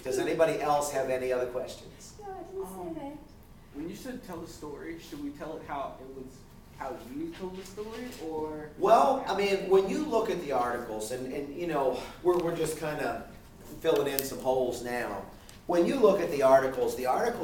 Does anybody else have any other questions? No, I didn't say that. When you said tell a story, should we tell it how you told the story, or? Well, I mean, when you look at the articles, and you know, we're just kind of filling in some holes now. When you look at the articles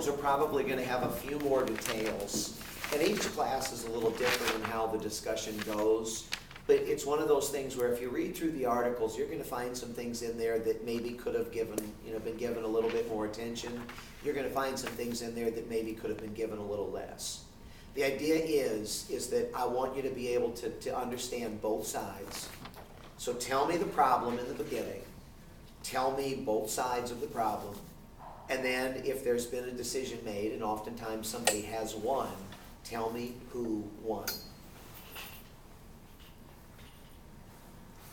are probably going to have a few more details. And each class is a little different in how the discussion goes. But it's one of those things where if you read through the articles, you're going to find some things in there that maybe could have been given a little bit more attention. You're going to find some things in there that maybe could have been given a little less. The idea is that I want you to be able to understand both sides. So tell me the problem in the beginning. Tell me both sides of the problem. And then if there's been a decision made, and oftentimes somebody has won, tell me who won.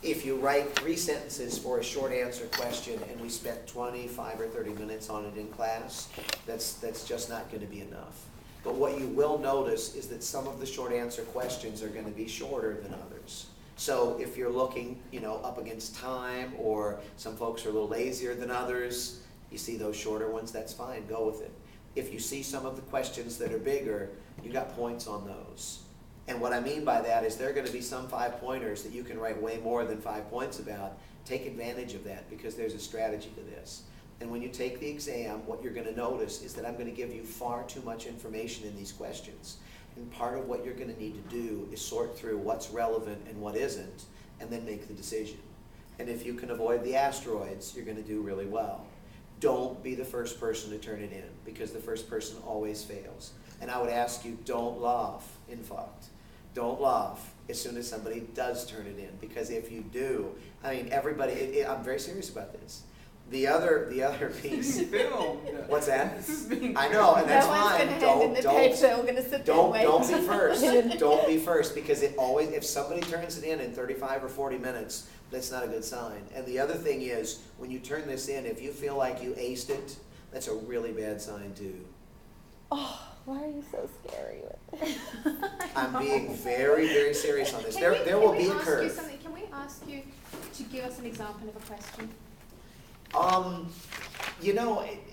If you write 3 sentences for a short answer question and we spent 25 or 30 minutes on it in class, that's just not going to be enough. But what you will notice is that some of the short answer questions are going to be shorter than others. So if you're looking, up against time, or some folks are a little lazier than others, you see those shorter ones, that's fine, go with it. If you see some of the questions that are bigger, you got points on those. And what I mean by that is there are going to be some 5-pointers that you can write way more than 5 points about. Take advantage of that, because there's a strategy to this. And when you take the exam, what you're going to notice is that I'm going to give you far too much information in these questions. And part of what you're going to need to do is sort through what's relevant and what isn't, and then make the decision. And if you can avoid the asteroids, you're going to do really well. Don't be the first person to turn it in, because the first person always fails. And I would ask you, don't laugh, in fact. Don't laugh as soon as somebody does turn it in, because if you do, everybody, I'm very serious about this. The other piece. What's that? I know, and that's fine. Don't be first. Don't be first, because if somebody turns it in 35 or 40 minutes, that's not a good sign. And the other thing is, when you turn this in, if you feel like you aced it, that's a really bad sign too. Oh, why are you so scary with it? I'm being very, very serious on this. There will be a curve. Can we ask you to give us an example of a question? On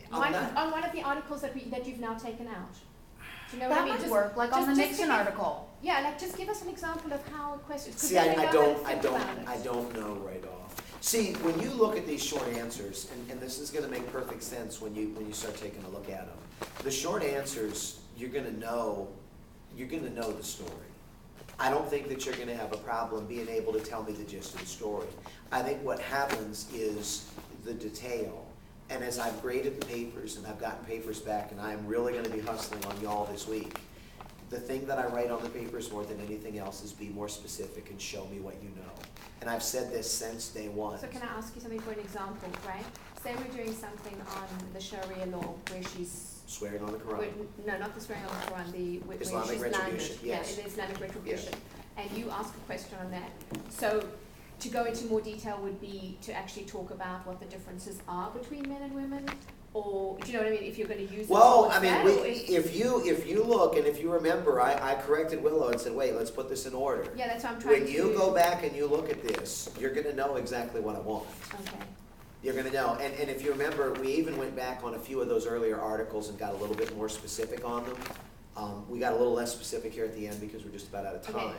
one of the articles that you've now taken out. Do you know That what I mean? might work, like on the Nixon article. Yeah, just give us an example of how a question. See, I don't know right off. See, when you look at these short answers, and this is going to make perfect sense when you start taking a look at them. The short answers, you're going to know the story. I don't think that you're going to have a problem being able to tell me the gist of the story. I think what happens is the detail. And as I've graded the papers and I've gotten papers back, and I'm really going to be hustling on y'all this week, the thing that I write on the papers more than anything else is be more specific and show me what you know. And I've said this since day one. So can I ask you something for an example, right? Say we're doing something on the Sharia law where she's swearing on the Quran. No, not the swearing on the Quran, where Islamic she's retribution, landed. yes. Yeah, the Islamic retribution. Yes. And you ask a question on that. So to go into more detail would be to actually talk about what the differences are between men and women, or do you know what I mean? If you're going to use if you look and if you remember, I corrected Willow and said, wait, let's put this in order. Yeah, that's what I'm trying to. When you go back and you look at this, you're going to know exactly what I want. Okay. You're going to know. And if you remember, we even went back on a few of those earlier articles and got a little bit more specific on them. We got a little less specific here at the end because we're just about out of time. Okay,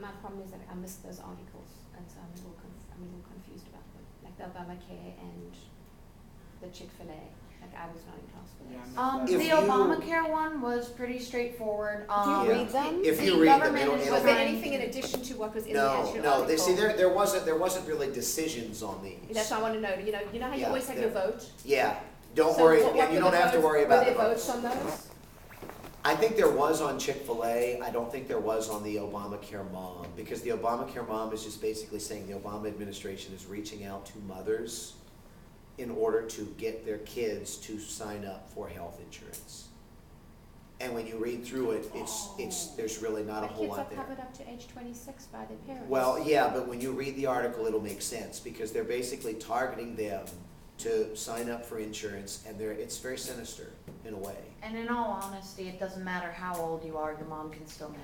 my problem is that I missed those articles, and so I'm a little confused about them, like the Obamacare and the Chick-fil-A. Like I was not in class for this. The Obamacare one was pretty straightforward. Do you read them? If you read them, was there anything in addition to what was in the actual article? There wasn't really decisions on these. That's what I want to know. You know how you always have your vote? Yeah. Don't worry, and you don't have to worry about the the votes on those. I think there was on Chick-fil-A. I don't think there was on the Obamacare Mom, because the Obamacare Mom is just basically saying the Obama administration is reaching out to mothers in order to get their kids to sign up for health insurance. And when you read through it, there's really not a whole lot there. Kids are covered up to age 26 by their parents. Well, yeah, but when you read the article, it'll make sense, because they're basically targeting them to sign up for insurance, and it's very sinister in a way. And in all honesty, it doesn't matter how old you are, your mom can still marry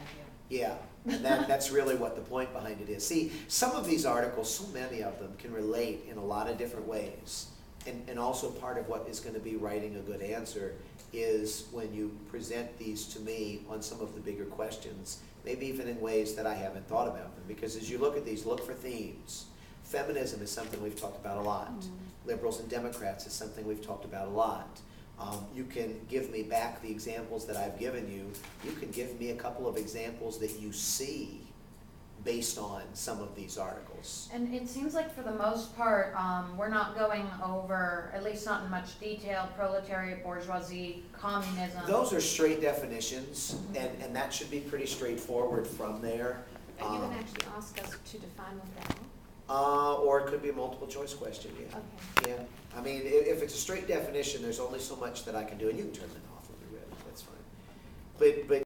you. Yeah, and that's really what the point behind it is. See, some of these articles, so many of them can relate in a lot of different ways. and also part of what is gonna be writing a good answer is when you present these to me on some of the bigger questions, maybe even in ways that I haven't thought about them. Because as you look at these, look for themes. Feminism is something we've talked about a lot. Liberals and Democrats is something we've talked about a lot. You can give me back the examples that I've given you. You can give me a couple of examples that you see based on some of these articles. And it seems like for the most part, we're not going over, at least not in much detail, proletariat, bourgeoisie, communism. Those are straight definitions, and that should be pretty straightforward from there. Are you gonna actually ask us to define what they are? Or it could be a multiple choice question, yeah. Okay. Yeah, I mean, if it's a straight definition, there's only so much that I can do, and you can turn that off when you're ready, that's fine. But